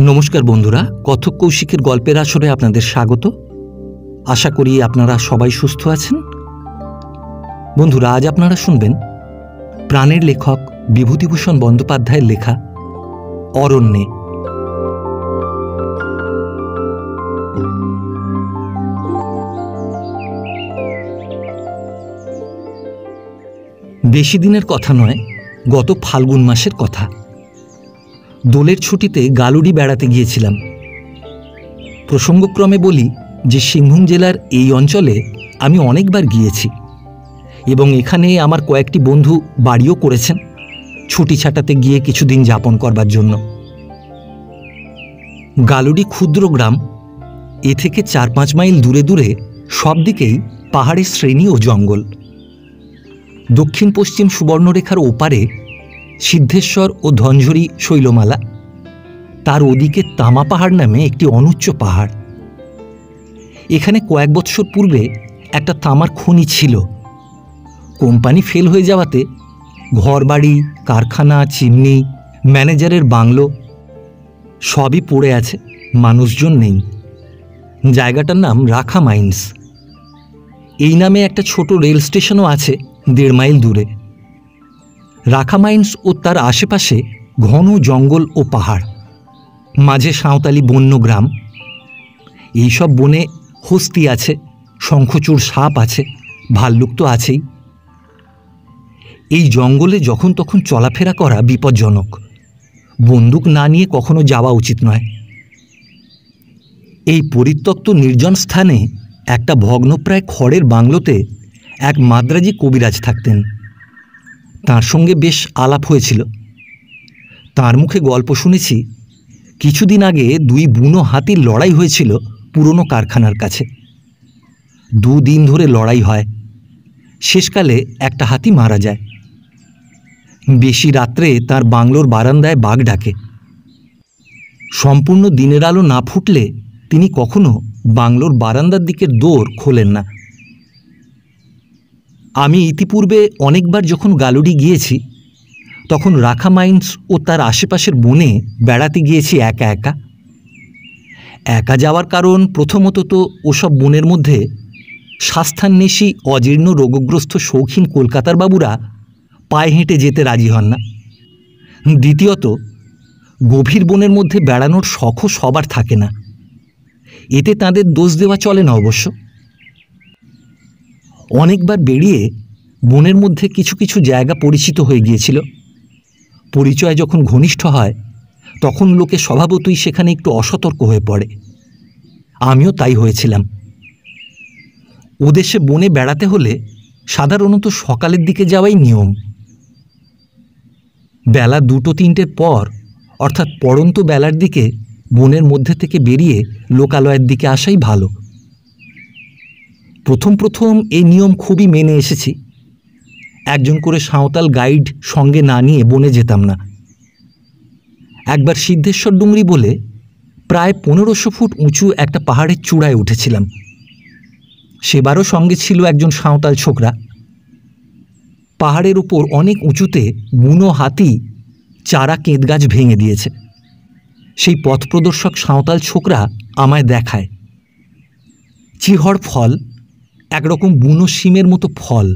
নমস্কার বন্ধুরা, কথক কৌশিকের গল্পের আসরে আপনাদের স্বাগত। আশা করি আপনারা সবাই সুস্থ আছেন। বন্ধুরা, আজ আপনারা শুনবেন প্রাণের লেখক বিভূতিভূষণ বন্দ্যোপাধ্যায়ের লেখা অরণ্যে। বেশি দিনের কথা নয়, গত ফাল্গুন মাসের কথা। দোলের ছুটিতে গালুড়ি বেড়াতে গিয়েছিলাম। প্রসঙ্গক্রমে বলি যে সিংভূম জেলার এই অঞ্চলে আমি অনেকবার গিয়েছি এবং এখানে আমার কয়েকটি বন্ধু বাড়িও করেছেন ছুটি ছাটাতে গিয়ে কিছুদিন যাপন করবার জন্য। গালুড়ি ক্ষুদ্র গ্রাম। এ থেকে 4-5 মাইল দূরে দূরে সব দিকেই পাহাড়ের শ্রেণী ও জঙ্গল। দক্ষিণ পশ্চিম সুবর্ণরেখার ওপারে সিদ্ধেশ্বর ও ধনঝরি শৈলমালা, তার ওদিকে তামা পাহাড় নামে একটি অনুচ্চ পাহাড়। এখানে কয়েক বৎসর পূর্বে একটা তামার খনি ছিল। কোম্পানি ফেল হয়ে যাওয়াতে ঘরবাড়ি, কারখানা, চিমনি, ম্যানেজারের বাংলো সবই পড়ে আছে, মানুষজন নেই। জায়গাটার নাম রাখা মাইন্স। এই নামে একটা ছোট রেল স্টেশনও আছে 1.5 মাইল দূরে। রাখা মাইন্স ও তার আশেপাশে ঘন জঙ্গল ও পাহাড়, মাঝে সাঁওতালি বন্য গ্রাম। এইসব বনে হস্তি আছে, শঙ্খচূড় সাপ আছে, ভাল্লুক তো আছেই। এই জঙ্গলে যখন তখন চলাফেরা করা বিপজ্জনক। বন্দুক না নিয়ে কখনো যাওয়া উচিত নয়। এই পরিত্যক্ত নির্জন স্থানে একটা ভগ্নপ্রায় খড়ের বাংলোতে এক মাদ্রাজি কবিরাজ থাকতেন। তার সঙ্গে বেশ আলাপ হয়েছিল। তার মুখে গল্প শুনেছি কিছুদিন আগে 2 বুনো হাতির লড়াই হয়েছিল পুরনো কারখানার কাছে। 2 দিন ধরে লড়াই হয়। শেষকালে একটা হাতি মারা যায়। বেশি রাত্রে তার বাংলোর বারান্দায় বাঘ ডাকে। সম্পূর্ণ দিনের আলো না ফুটলে তিনি কখনো বাংলোর বারান্দার দিকের দোর খোলেন না। আমি ইতিপূর্বে অনেকবার যখন গালুড়ি গিয়েছি তখন রাখা মাইন্স ও তার আশেপাশের বনে বেড়াতে গিয়েছি একা একা। একা যাওয়ার কারণ প্রথমত তো ওসব বনের মধ্যে স্বাস্থান্বেষী অজীর্ণ রোগগ্রস্ত শৌখিন কলকাতার বাবুরা পায়ে হেঁটে যেতে রাজি হন না। দ্বিতীয়ত, গভীর বনের মধ্যে বেড়ানোর শখও সবার থাকে না। এতে তাদের দোষ দেওয়া চলে না অবশ্য। অনেকবার বেরিয়ে বনের মধ্যে কিছু কিছু জায়গা পরিচিত হয়ে গিয়েছিল। পরিচয় যখন ঘনিষ্ঠ হয় তখন লোকে স্বভাবতই সেখানে একটু অসতর্ক হয়ে পড়ে। আমিও তাই হয়েছিলাম। ওদেশে বনে বেড়াতে হলে সাধারণত সকালের দিকে যাওয়াই নিয়ম। বেলা 2-3টের পর, অর্থাৎ পড়ন্ত বেলার দিকে বনের মধ্যে থেকে বেরিয়ে লোকালয়ের দিকে আসাই ভালো। প্রথম প্রথম এই নিয়ম খুবই মেনে এসেছি। একজন করে সাঁওতাল গাইড সঙ্গে না নিয়ে বনে যেতাম না। একবার সিদ্ধেশ্বর ডুংরি বলে প্রায় 1500 ফুট উঁচু একটা পাহাড়ের চূড়ায় উঠেছিলাম। সেবারও সঙ্গে ছিল একজন সাঁওতাল ছোকরা। পাহাড়ের উপর অনেক উঁচুতে বুনো হাতি চারা কেঁদ গাছ ভেঙে দিয়েছে। সেই পথ প্রদর্শক সাঁওতাল ছোকরা আমায় দেখায় চিহড় ফল, একরকম বুনো শিমের মতো ফল।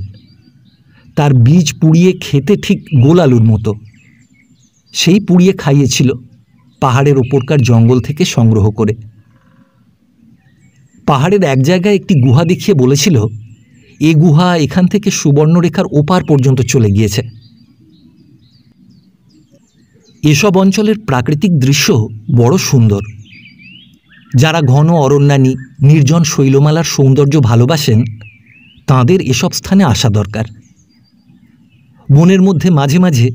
তার বীজ পুড়িয়ে খেতে ঠিক গোল আলুর মতো। সেই পুড়িয়ে খাইয়েছিল পাহাড়ের ওপরকার জঙ্গল থেকে সংগ্রহ করে। পাহাড়ের এক জায়গায় একটি গুহা দেখিয়ে বলেছিল এ গুহা এখান থেকে সুবর্ণরেখার ওপার পর্যন্ত চলে গিয়েছে। এসব অঞ্চলের প্রাকৃতিক দৃশ্য বড় সুন্দর। যারা ঘন অরণ্যানী, নির্জন শৈলমালার সৌন্দর্য ভালোবাসেন তাঁদের এসব স্থানে আসা দরকার। বনের মধ্যে মাঝে মাঝে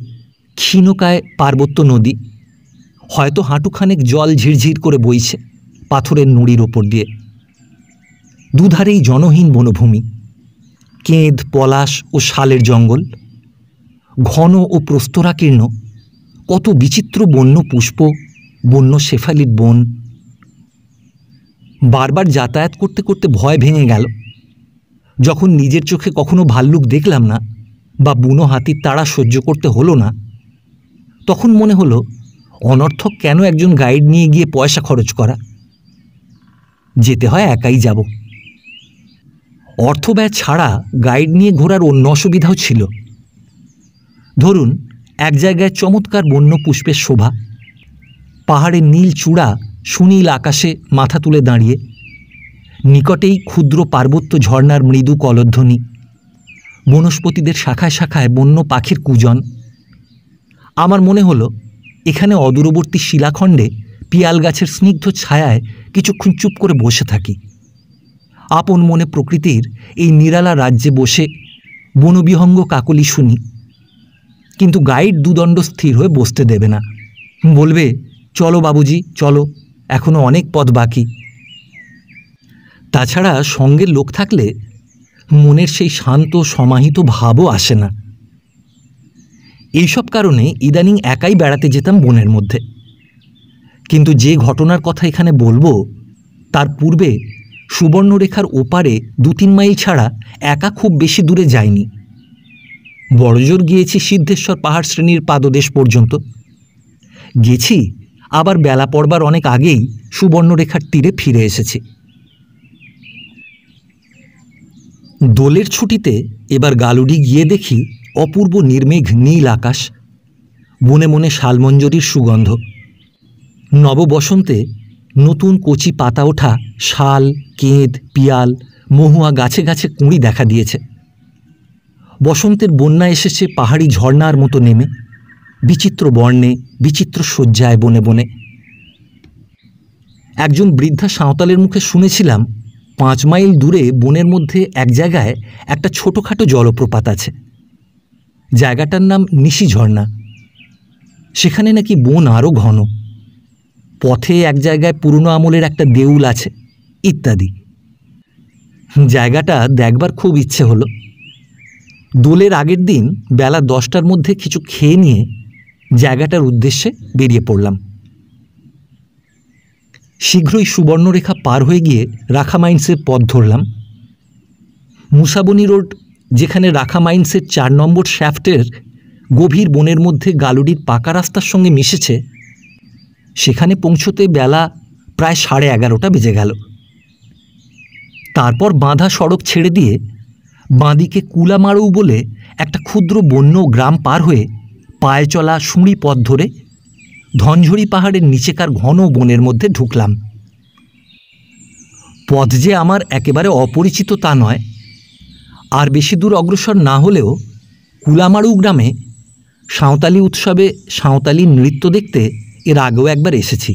ক্ষীণকায় পার্বত্য নদী, হয়তো হাঁটুখানেক জল ঝিরঝির করে বইছে পাথরের নুড়ির ওপর দিয়ে। দুধারেই জনহীন বনভূমি, কেঁদ, পলাশ ও শালের জঙ্গল, ঘন ও প্রস্তরাকীর্ণ কত বিচিত্র বন্য পুষ্প, বন্য শেফালির বন। বারবার যাতায়াত করতে করতে ভয় ভেঙে গেল। যখন নিজের চোখে কখনো ভাল্লুক দেখলাম না বা বুনো হাতির তাড়া সহ্য করতে হলো না, তখন মনে হলো অনর্থক কেন একজন গাইড নিয়ে গিয়ে পয়সা খরচ করা? যেতে হয় একাই যাব। অর্থ ব্যয় ছাড়া গাইড নিয়ে ঘোরার অন্য অসুবিধাও ছিল। ধরুন, এক জায়গায় চমৎকার বন্য পুষ্পের শোভা, পাহাড়ের নীল চূড়া সুনীল আকাশে মাথা তুলে দাঁড়িয়ে, নিকটেই ক্ষুদ্র পার্বত্য ঝর্ণার মৃদু কলধ্বনি, বনস্পতিদের শাখায় শাখায় বন্য পাখির কূজন। আমার মনে হলো এখানে অদূরবর্তী শিলাখণ্ডে পিয়াল গাছের স্নিগ্ধ ছায়ায় কিছুক্ষণ চুপ করে বসে থাকি, আপন মনে প্রকৃতির এই নিরালা রাজ্যে বসে বনবিহঙ্গ কাকলি শুনি। কিন্তু গাইড দুদণ্ড স্থির হয়ে বসতে দেবে না, বলবে, চলো বাবুজি চলো, এখনো অনেক পথ বাকি। তাছাড়া সঙ্গের লোক থাকলে মনের সেই শান্ত সমাহিত ভাবও আসে না। এইসব কারণে ইদানিং একাই বেড়াতে যেতাম বনের মধ্যে। কিন্তু যে ঘটনার কথা এখানে বলবো তার পূর্বে সুবর্ণরেখার ওপারে 2-3 মাইল ছাড়া একা খুব বেশি দূরে যাইনি। বড়জোর গিয়েছি সিদ্ধেশ্বর পাহাড় শ্রেণীর পাদদেশ পর্যন্ত। গেছি, আবার বেলা পড়বার অনেক আগেই সুবর্ণরেখার তীরে ফিরে এসেছি। দোলের ছুটিতে এবার গালুডি গিয়ে দেখি অপূর্ব নির্মেঘ নীল আকাশ, বনে বনে শালমঞ্জরির সুগন্ধ। নববসন্তে নতুন কচি পাতা ওঠা শাল, কেঁদ, পিয়াল, মহুয়া গাছে গাছে কুঁড়ি দেখা দিয়েছে। বসন্তের বন্যা এসেছে পাহাড়ি ঝর্ণার মতো নেমে, বিচিত্র বর্ণে, বিচিত্র শয্যায় বনে বনে। একজন বৃদ্ধা সাঁওতালের মুখে শুনেছিলাম 5 মাইল দূরে বনের মধ্যে এক জায়গায় একটা ছোটোখাটো জলপ্রপাত আছে। জায়গাটার নাম নিশি ঝর্ণা। সেখানে নাকি বন আরও ঘন। পথে এক জায়গায় পুরনো আমলের একটা দেউল আছে, ইত্যাদি। জায়গাটা দেখবার খুব ইচ্ছে হলো। দোলের আগের দিন বেলা 10টার মধ্যে কিছু খেয়ে নিয়ে জায়গাটার উদ্দেশ্যে বেরিয়ে পড়লাম। শীঘ্রই সুবর্ণরেখা পার হয়ে গিয়ে রাখা মাইন্সের পথ ধরলাম। মুসাবনি রোড, যেখানে রাখা মাইন্সের 4 নম্বর শ্যাফটের গভীর বনের মধ্যে গালুডির পাকা রাস্তার সঙ্গে মিশেছে, সেখানে পৌঁছতে বেলা প্রায় 11:30 বেজে গেল। তারপর বাঁধা সড়ক ছেড়ে দিয়ে বাঁদিকে কুলামারু বলে একটা ক্ষুদ্র বন্য গ্রাম পার হয়ে পায়ে চলা সুঁড়ি পথ ধরে ধনঝড়ি পাহাড়ের নিচেকার ঘন বনের মধ্যে ঢুকলাম। পথ যে আমার একেবারে অপরিচিত তা নয়। আর বেশি দূর অগ্রসর না হলেও কুলামারু গ্রামে সাঁওতালি উৎসবে সাঁওতালি নৃত্য দেখতে এর আগেও একবার এসেছি।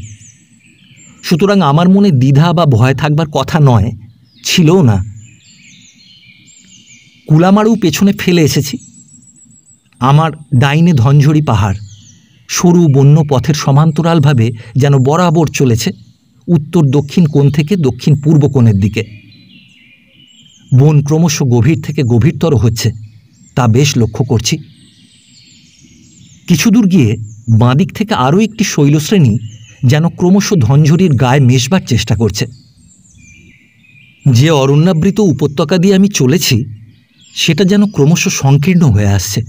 সুতরাং আমার মনে দ্বিধা বা ভয় থাকবার কথা নয়, ছিলও না। কুলামারু পেছনে ফেলে এসেছি। আমার ডাইনে ধনঝড়ি পাহাড় সরু বন্য পথের সমান্তরালভাবে যেন বরাবর চলেছে উত্তর দক্ষিণ কোণ থেকে দক্ষিণ পূর্ব কোণের দিকে। বন ক্রমশ গভীর থেকে গভীরতর হচ্ছে, তা বেশ লক্ষ্য করছি। কিছু দূর গিয়ে বাঁদিক থেকে আরও একটি শৈলশ্রেণী যেন ক্রমশ ধনঝড়ির গায়ে মেশবার চেষ্টা করছে। যে অরণ্যাবৃত উপত্যকা দিয়ে আমি চলেছি সেটা যেন ক্রমশ সংকীর্ণ হয়ে আসছে।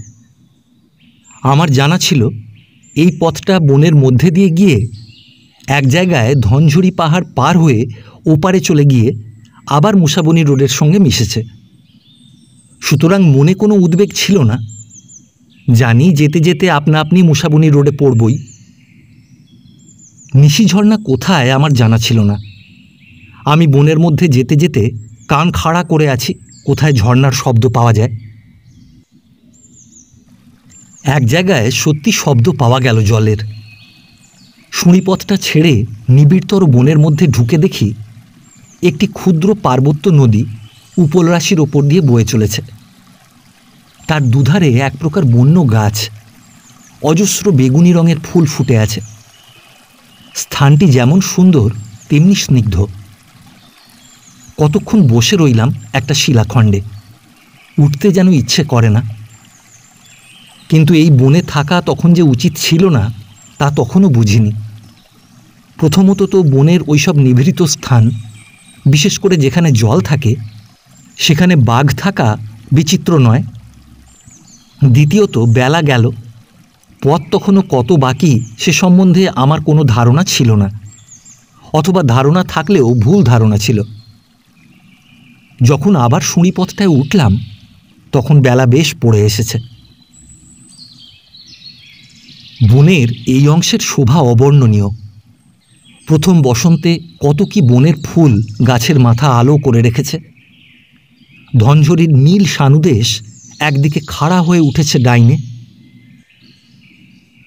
আমার জানা ছিল এই পথটা বনের মধ্যে দিয়ে গিয়ে এক জায়গায় ধনঝড়ি পাহাড় পার হয়ে ওপারে চলে গিয়ে আবার মুসাবনি রোডের সঙ্গে মিশেছে। সুতরাং মনে কোনো উদ্বেগ ছিল না। জানি যেতে যেতে আপনা আপনি মুসাবনি রোডে পড়বই। নিশি ঝর্ণা কোথায় আমার জানা ছিল না। আমি বনের মধ্যে যেতে যেতে কান খাড়া করে আছি কোথায় ঝর্ণার শব্দ পাওয়া যায়। এক জায়গায় সত্যি শব্দ পাওয়া গেল জলের। সুঁড়িপথটা ছেড়ে নিবিড়তর বনের মধ্যে ঢুকে দেখি একটি ক্ষুদ্র পার্বত্য নদী উপলরাশির ওপর দিয়ে বয়ে চলেছে। তার দুধারে এক প্রকার বন্য গাছ, অজস্র বেগুনি রঙের ফুল ফুটে আছে। স্থানটি যেমন সুন্দর তেমনি স্নিগ্ধ। কতক্ষণ বসে রইলাম একটা শিলাখণ্ডে, উঠতে যেন ইচ্ছে করে না। কিন্তু এই বনে থাকা তখন যে উচিত ছিল না তা তখনও বুঝিনি। প্রথমত তো বনের ওইসব নিভৃত স্থান, বিশেষ করে যেখানে জল থাকে, সেখানে বাঘ থাকা বিচিত্র নয়। দ্বিতীয়ত বেলা গেল, পথ তখনও কত বাকি সে সম্বন্ধে আমার কোনো ধারণা ছিল না, অথবা ধারণা থাকলেও ভুল ধারণা ছিল। যখন আবার সুঁড়ি পথটায় উঠলাম তখন বেলা বেশ পড়ে এসেছে। বনের এই অংশের শোভা অবর্ণনীয়। প্রথম বসন্তে কত কি বনের ফুল গাছের মাথা আলো করে রেখেছে। ধনঝরির নীল সানুদেশ একদিকে খাড়া হয়ে উঠেছে ডাইনে।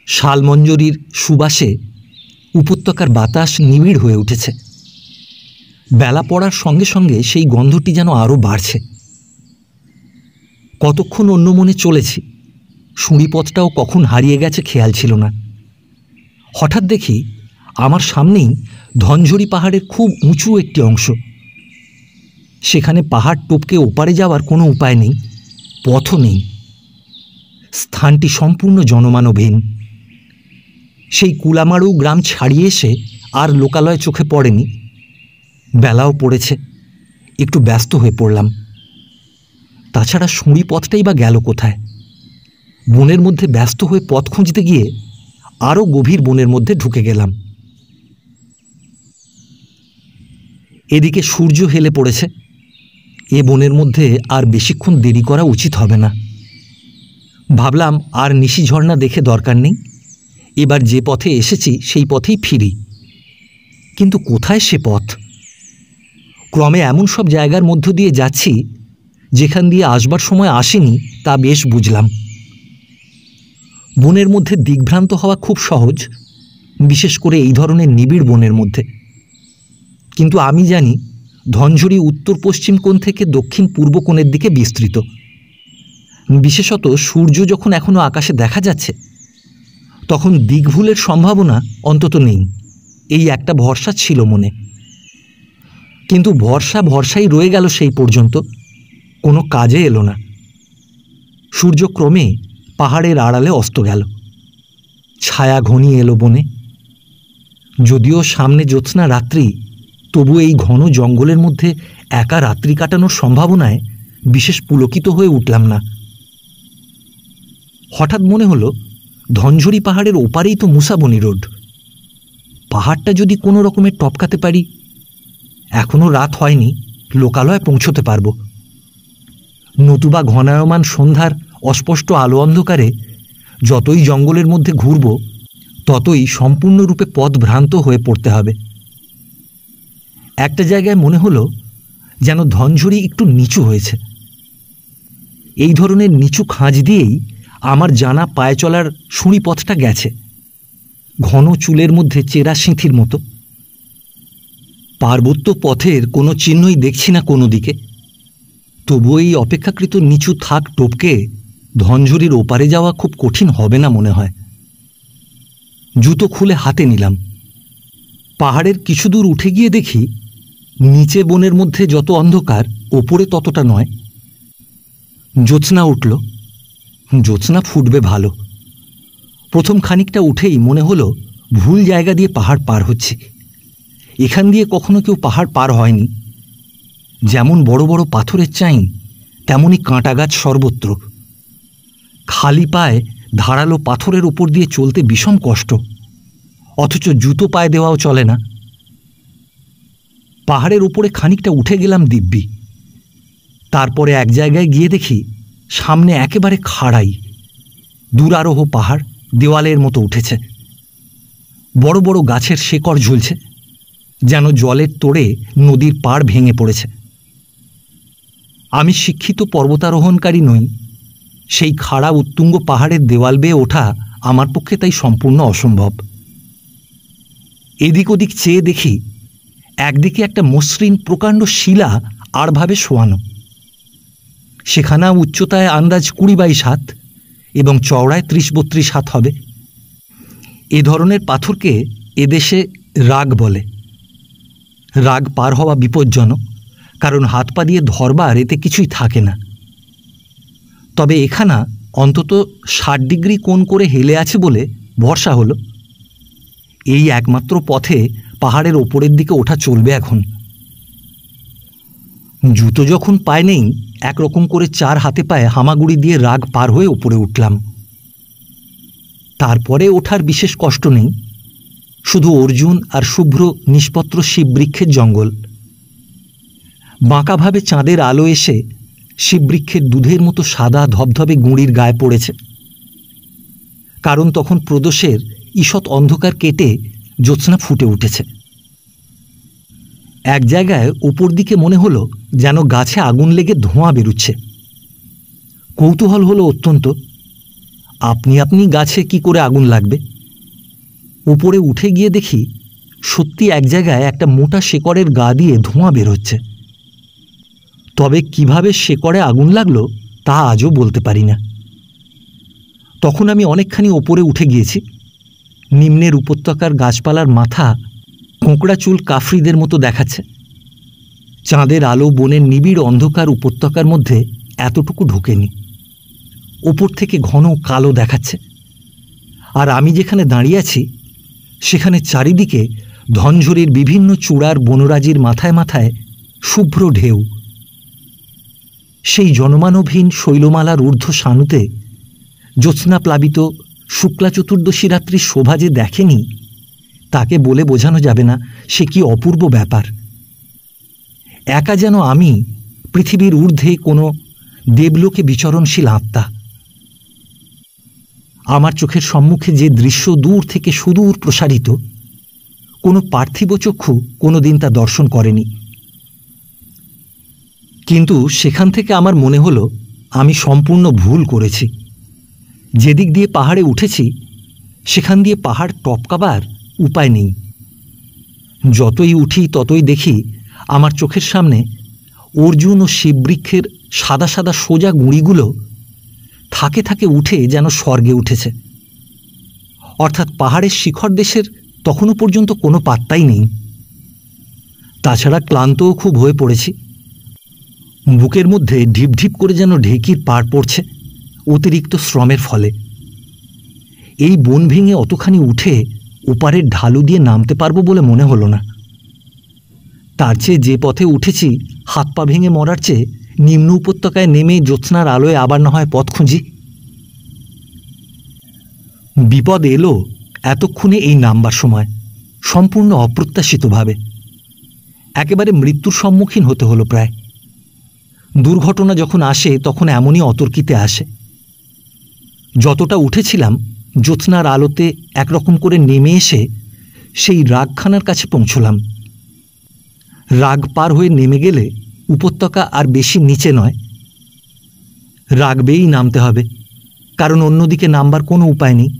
শালমঞ্জরির সুবাসে উপত্যকার বাতাস নিবিড় হয়ে উঠেছে। বেলা পড়ার সঙ্গে সঙ্গে সেই গন্ধটি যেন আরও বাড়ছে। কতক্ষণ অন্য মনে চলেছি, সুঁড়িপথটাও কখন হারিয়ে গেছে খেয়াল ছিল না। হঠাৎ দেখি আমার সামনেই ধনঝরি পাহাড়ের খুব উঁচু একটি অংশ। সেখানে পাহাড় টপকে ওপারে যাওয়ার কোনো উপায় নেই, পথও নেই। স্থানটি সম্পূর্ণ জনমানবহীন। সেই কুলামারু গ্রাম ছাড়িয়ে এসে আর লোকালয় চোখে পড়েনি। বেলাও পড়েছে, একটু ব্যস্ত হয়ে পড়লাম। তাছাড়া সুঁড়ি পথটাই বা গেল কোথায়? বনের মধ্যে ব্যস্ত হয়ে পথ খুঁজতে গিয়ে আরও গভীর বনের মধ্যে ঢুকে গেলাম। এদিকে সূর্য হেলে পড়েছে। এ বনের মধ্যে আর বেশিক্ষণ দেরি করা উচিত হবে না। ভাবলাম আর নিশি ঝর্ণা দেখে দরকার নেই, এবার যে পথে এসেছি সেই পথেই ফিরি। কিন্তু কোথায় সে পথ? ক্রমে এমন সব জায়গার মধ্য দিয়ে যাচ্ছি যেখান দিয়ে আসবার সময় আসেনি তা বেশ বুঝলাম। বনের মধ্যে দিগ্ভ্রান্ত হওয়া খুব সহজ, বিশেষ করে এই ধরনের নিবিড় বনের মধ্যে। কিন্তু আমি জানি ধনঝরি উত্তর পশ্চিম কোণ থেকে দক্ষিণ পূর্ব কোণের দিকে বিস্তৃত। বিশেষত সূর্য যখন এখনো আকাশে দেখা যাচ্ছে তখন দিকভুলের সম্ভাবনা অন্তত নেই, এই একটা ভরসা ছিল মনে। কিন্তু ভরসাই রয়ে গেল সেই পর্যন্ত, কোনো কাজে এলো না। সূর্য ক্রমে পাহাড়ের আড়ালে অস্ত গেল। ছায়া ঘনিয়ে এলো বনে। যদিও সামনে জ্যোৎস্না রাত্রি, তবু এই ঘন জঙ্গলের মধ্যে একা রাত্রি কাটানোর সম্ভাবনায় বিশেষ পুলকিত হয়ে উঠলাম না। হঠাৎ মনে হলো ধনঝরি পাহাড়ের ওপারেই তো মুসাবনি রোড। পাহাড়টা যদি কোনো রকমে টপকাতে পারি, এখনো রাত হয়নি, লোকালয়ে পৌঁছতে পারব। নতুবা ঘনায়মান সন্ধ্যার অস্পষ্ট আলো অন্ধকারে যতই জঙ্গলের মধ্যে ঘুরব ততই সম্পূর্ণরূপে পথভ্রান্ত হয়ে পড়তে হবে। একটা জায়গায় মনে হলো যেন ধনঝরি একটু নিচু হয়েছে। এই ধরনের নিচু খাঁজ দিয়েই আমার জানা পায়ে চলার সুঁড়ি পথটা গেছে, ঘন চুলের মধ্যে চেরা সিঁথির মতো। পার্বত্য পথের কোনো চিহ্নই দেখছি না কোনো দিকে। তবুও এই অপেক্ষাকৃত নিচু থাক টপকে ধনঝরির ওপারে যাওয়া খুব কঠিন হবে না মনে হয়। জুতো খুলে হাতে নিলাম। পাহাড়ের কিছু দূর উঠে গিয়ে দেখি নিচে বনের মধ্যে যত অন্ধকার, ওপরে ততটা নয়। জ্যোৎস্না উঠল। জ্যোৎস্না ফুটবে ভালো। প্রথম খানিকটা উঠেই মনে হলো ভুল জায়গা দিয়ে পাহাড় পার হচ্ছে। এখান দিয়ে কখনো কেউ পাহাড় পার হয়নি। যেমন বড় বড় পাথরের চাই, তেমনই কাঁটা গাছ সর্বত্র। খালি পায়ে ধারালো পাথরের ওপর দিয়ে চলতে বিষম কষ্ট, অথচ জুতো পায়ে দেওয়াও চলে না। পাহাড়ের উপরে খানিকটা উঠে গেলাম দিব্যি। তারপরে এক জায়গায় গিয়ে দেখি সামনে একেবারে খাড়াই দুরারোহ পাহাড় দেওয়ালের মতো উঠেছে। বড় বড় গাছের শেকড় ঝুলছে, যেন জলের তোড়ে নদীর পাড় ভেঙে পড়েছে। আমি শিক্ষিত পর্বতারোহণকারী নই, সেই খাড়া উত্তুঙ্গ পাহাড়ের দেওয়াল বেয়ে ওঠা আমার পক্ষে তাই সম্পূর্ণ অসম্ভব। এদিক ওদিক চেয়ে দেখি একদিকে একটা মসৃণ প্রকাণ্ড শিলা আড়ভাবে শোয়ানো। সেখানা উচ্চতায় আন্দাজ 20-22 হাত এবং চওড়ায় 30-32 হাত হবে। এ ধরনের পাথরকে এদেশে রাগ বলে। রাগ পার হওয়া বিপজ্জনক, কারণ হাত পা দিয়ে ধরবার এতে কিছুই থাকে না। তবে এখানা অন্তত 60 ডিগ্রি কোণ করে হেলে আছে বলে ভরসা হলো। এই একমাত্র পথে পাহাড়ের ওপরের দিকে ওঠা চলবে এখন। জুতো যখন পায়ে নেই, একরকম করে 4 হাতে পায়ে হামাগুড়ি দিয়ে রাগ পার হয়ে ওপরে উঠলাম। তারপরে ওঠার বিশেষ কষ্ট নেই, শুধু অর্জুন আর শুভ্র নিষ্পত্র শিববৃক্ষের জঙ্গল। বাঁকাভাবে চাঁদের আলো এসে শিববৃক্ষের দুধের মতো সাদা ধবধবে গুঁড়ির গায়ে পড়েছে, কারণ তখন প্রদোষের ঈষৎ অন্ধকার কেটে জ্যোৎস্না ফুটে উঠেছে। এক জায়গায় ওপর দিকে মনে হলো যেন গাছে আগুন লেগে ধোঁয়া বেরুচ্ছে। কৌতূহল হলো অত্যন্ত, আপনি আপনি গাছে কি করে আগুন লাগবে? উপরে উঠে গিয়ে দেখি সত্যি এক জায়গায় একটা মোটা শেকড়ের গা দিয়ে ধোঁয়া বেরোচ্ছে। তবে কিভাবে শেকড়ে আগুন লাগলো তা আজও বলতে পারি না। তখন আমি অনেকখানি ওপরে উঠে গিয়েছি। নিম্নের উপত্যকার গাছপালার মাথা কোঁকড়া চুল কাফরিদের মতো দেখাচ্ছে। চাঁদের আলো বনের নিবিড় অন্ধকার উপত্যকার মধ্যে এতটুকু ঢোকেনি। ওপর থেকে ঘন কালো দেখাচ্ছে। আর আমি যেখানে দাঁড়িয়ে আছি সেখানে চারিদিকে ধনঝরির বিভিন্ন চূড়ার বনরাজির মাথায় মাথায় শুভ্র ঢেউ। সেই জনমানবহীন শৈলমালার ঊর্ধ্ব সানুতে জ্যোৎস্না প্লাবিত শুক্লা চতুর্দশী রাত্রির শোভা যে দেখেনি তাকে বলে বোঝানো যাবে না সে কি অপূর্ব ব্যাপার। একা যেন আমি পৃথিবীর ঊর্ধ্বে কোনো দেবলোকে বিচরণশীল আত্মা। আমার চোখের সম্মুখে যে দৃশ্য দূর থেকে সুদূর প্রসারিত, কোনো পার্থিব চক্ষু কোনোদিন তা দর্শন করেনি। কিন্তু সেখান থেকে আমার মনে হলো আমি সম্পূর্ণ ভুল করেছি। যেদিক দিয়ে পাহাড়ে উঠেছি সেখান দিয়ে পাহাড় টপকাবার উপায় নেই। যতই উঠি ততই দেখি আমার চোখের সামনে অর্জুন ও শিববৃক্ষের সাদা সাদা সোজা গুঁড়িগুলো থাকে থাকে উঠে যেন স্বর্গে উঠেছে। অর্থাৎ পাহাড়ের শিখর দেশের তখনও পর্যন্ত কোনো পাত্তাই নেই। তাছাড়া ক্লান্তও খুব হয়ে পড়েছি। বুকের মধ্যে ঢিপ ঢিপ করে যেন ঢেকির পাড় পড়ছে অতিরিক্ত শ্রমের ফলে। এই বন ভেঙে অতখানি উঠে ওপারের ঢালু দিয়ে নামতে পারবো বলে মনে হলো না। তার চেয়ে যে পথে উঠেছি হাত পা ভেঙে মরার চেয়ে নিম্ন উপত্যকায় নেমে জ্যোৎস্নার আলোয় আবার না হয় পথ খুঁজি। বিপদ এলো এতক্ষণে এই নামবার সময়, সম্পূর্ণ অপ্রত্যাশিতভাবে। একেবারে মৃত্যুর সম্মুখীন হতে হলো প্রায়। দুর্ঘটনা যখন আসে তখন এমনই অতর্কিতে আসে। যতটা উঠেছিলাম জ্যোৎস্নার আলোতে একরকম করে নেমে এসে সেই রাগখানার কাছে পৌঁছলাম। রাগ পার হয়ে নেমে গেলে উপত্যকা আর বেশি নিচে নয়। রাগ বেয়েই নামতে হবে, কারণ অন্যদিকে নামবার কোনো উপায় নেই।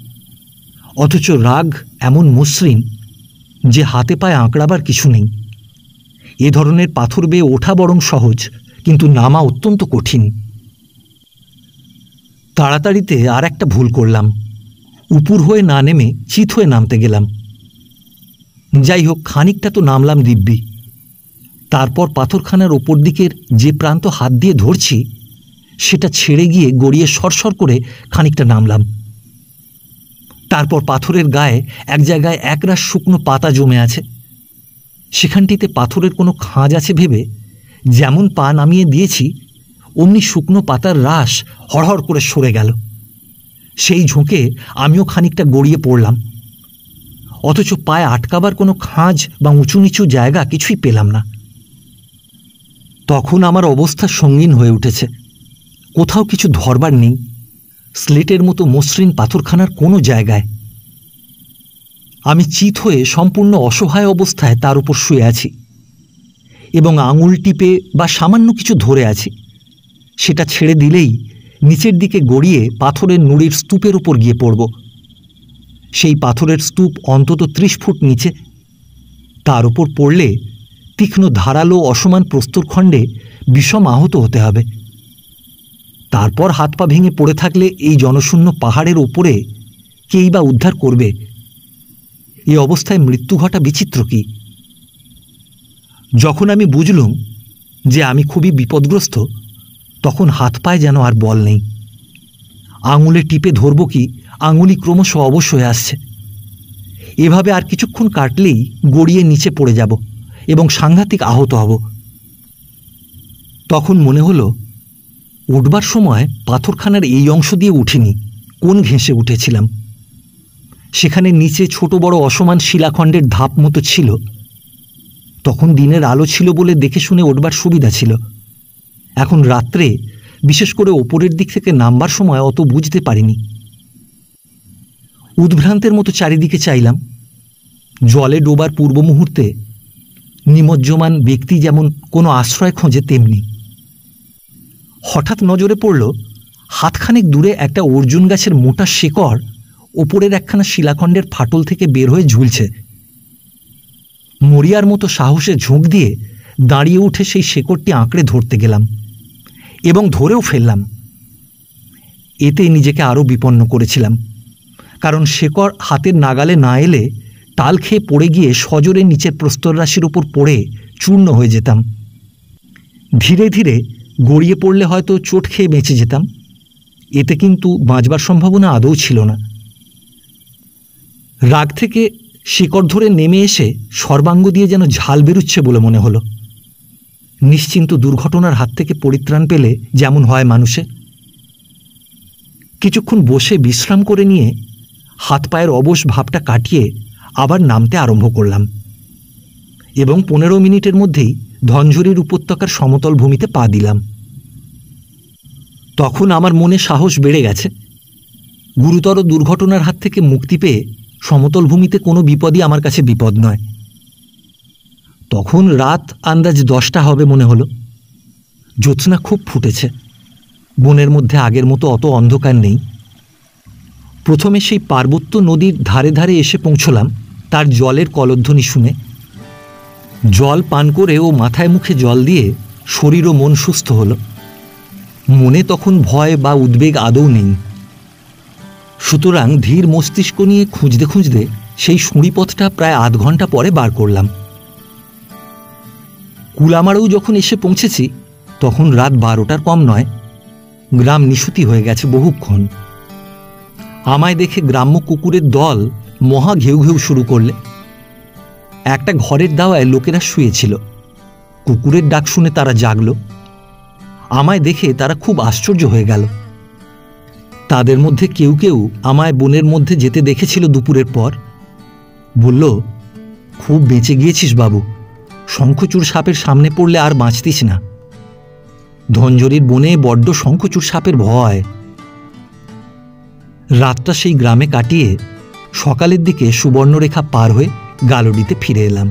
অথচ রাগ এমন মসৃণ যে হাতে পায়ে আঁকড়াবার কিছু নেই। এ ধরনের পাথর বেয়ে ওঠা বরং সহজ, কিন্তু নামা অত্যন্ত কঠিন। তাড়াতাড়িতে আর একটা ভুল করলাম, উপুর হয়ে না নেমে চিত হয়ে নামতে গেলাম। যাই হোক, খানিকটা তো নামলাম দিব্যি। তারপর পাথরখানার ওপর দিকের যে প্রান্ত হাত দিয়ে ধরছি সেটা ছেড়ে গিয়ে গড়িয়ে সরসর করে খানিকটা নামলাম। তারপর পাথরের গায়ে এক জায়গায় একরাশ শুকনো পাতা জমে আছে। সেখানটিতে পাথরের কোনো খাঁজ আছে ভেবে যেমন পা নামিয়ে দিয়েছি অমনি শুকনো পাতার রাশ হড়হড় করে সরে গেল। সেই ঝোঁকে আমিও খানিকটা গড়িয়ে পড়লাম। অথচ পায়ে আটকাবার কোনো খাঁজ বা উঁচু নিচু জায়গা কিছুই পেলাম না। তখন আমার অবস্থা সঙ্গীন হয়ে উঠেছে। কোথাও কিছু ধরবার নেই, স্লেটের মতো মসৃণ পাথরখানার কোনো জায়গায়। আমি চিত হয়ে সম্পূর্ণ অসহায় অবস্থায় তার উপর শুয়ে আছি এবং আঙুল টিপে বা সামান্য কিছু ধরে আছি। সেটা ছেড়ে দিলেই নিচের দিকে গড়িয়ে পাথরের নুড়ির স্তূপের উপর গিয়ে পড়ব। সেই পাথরের স্তূপ অন্তত 30 ফুট নিচে। তার উপর পড়লে তীক্ষ্ণ ধারালো অসমান প্রস্তরখণ্ডে বিষম আহত হতে হবে। তারপর হাত পা ভেঙে পড়ে থাকলে এই জনশূন্য পাহাড়ের ওপরে কেই বা উদ্ধার করবে? এই অবস্থায় মৃত্যু ঘটা বিচিত্র কি? যখন আমি বুঝলুম যে আমি খুবই বিপদগ্রস্ত, তখন হাত পায়ে যেন আর বল নেই। আঙুলে টিপে ধরব কি আঙুলি ক্রমশ অবশ হয়ে আসছে। এভাবে আর কিছুক্ষণ কাটলেই গড়িয়ে নিচে পড়ে যাব এবং সাংঘাতিক আহত হব। তখন মনে হলো উঠবার সময় পাথরখানার এই অংশ দিয়ে উঠিনি, কোন ঘেঁষে উঠেছিলাম। সেখানে নিচে ছোট বড় অসমান শিলাখণ্ডের ধাপ মতো ছিল। তখন দিনের আলো ছিল বলে দেখে শুনে উঠবার সুবিধা ছিল। এখন রাত্রে, বিশেষ করে ওপরের দিক থেকে নামবার সময় অত বুঝতে পারিনি। উদ্ভ্রান্তের মতো চারিদিকে চাইলাম। জলে ডোবার পূর্ব মুহূর্তে নিমজ্জমান ব্যক্তি যেমন কোনো আশ্রয় খোঁজে, তেমনি হঠাৎ নজরে পড়ল হাতখানেক দূরে একটা অর্জুন গাছের মোটা শেকড় ওপরের একখানা শিলাখণ্ডের ফাটল থেকে বের হয়ে ঝুলছে। মরিয়ার মতো সাহসে ঝোঁক দিয়ে দাঁড়িয়ে উঠে সেই শেকড়টি আঁকড়ে ধরতে গেলাম এবং ধরেও ফেললাম। এতে নিজেকে আরও বিপন্ন করেছিলাম, কারণ শেকড় হাতের নাগালে না এলে টাল খেয়ে পড়ে গিয়ে সজোরে নিচের প্রস্তররাশির উপর পড়ে চূর্ণ হয়ে যেতাম। ধীরে ধীরে গড়িয়ে পড়লে হয়তো চোট খেয়ে বেঁচে যেতাম। এতে কিন্তু বাঁচবার সম্ভাবনা আদৌ ছিল না। রাগ থেকে শিকড় ধরে নেমে এসে সর্বাঙ্গ দিয়ে যেন ঝাল বেরুচ্ছে বলে মনে হলো। নিশ্চিন্ত দুর্ঘটনার হাত থেকে পরিত্রাণ পেলে যেমন হয় মানুষে। কিছুক্ষণ বসে বিশ্রাম করে নিয়ে হাত পায়ের অবশ ভাবটা কাটিয়ে আবার নামতে আরম্ভ করলাম এবং 15 মিনিটের মধ্যেই ধনঝরির উপত্যকার সমতল ভূমিতে পা দিলাম। তখন আমার মনে সাহস বেড়ে গেছে। গুরুতর দুর্ঘটনার হাত থেকে মুক্তি পেয়ে সমতল ভূমিতে কোনো বিপদই আমার কাছে বিপদ নয়। তখন রাত আন্দাজ 10টা হবে মনে হলো। জ্যোৎস্না খুব ফুটেছে। বনের মধ্যে আগের মতো অত অন্ধকার নেই। প্রথমে সেই পার্বত্য নদীর ধারে ধারে এসে পৌঁছলাম তার জলের কলধ্বনি শুনে। জল পান করে ও মাথায় মুখে জল দিয়ে শরীর ও মন সুস্থ হলো। মনে তখন ভয় বা উদ্বেগ আদৌ নেই। সুতরাং ধীর মস্তিষ্ক নিয়ে খুঁজতে খুঁজতে সেই সুঁড়িপথটা প্রায় আধ ঘন্টা পরে বার করলাম। কুলামারেও যখন এসে পৌঁছেছি তখন রাত 12টার কম নয়। গ্রাম নিশুতি হয়ে গেছে বহুক্ষণ। আমায় দেখে গ্রাম্য কুকুরের দল মহা ঘেউ ঘেউ শুরু করলে। একটা ঘরের দাওয়ায় লোকেরা শুয়েছিল। কুকুরের ডাক শুনে তারা জাগল। আমায় দেখে তারা খুব আশ্চর্য হয়ে গেল। তাদের মধ্যে কেউ কেউ আমায় বনের মধ্যে যেতে দেখেছিল দুপুরের পর। বলল, খুব বেঁচে গিয়েছিস বাবু, শঙ্খচূড় সাপের সামনে পড়লে আর বাঁচতিস না। ধনঝরির বনে বড্ড শঙ্খচূড় সাপের ভয়। রাতটা সেই গ্রামে কাটিয়ে সকালের দিকে সুবর্ণরেখা পার হয়ে গালডিতে ফিরে এলাম।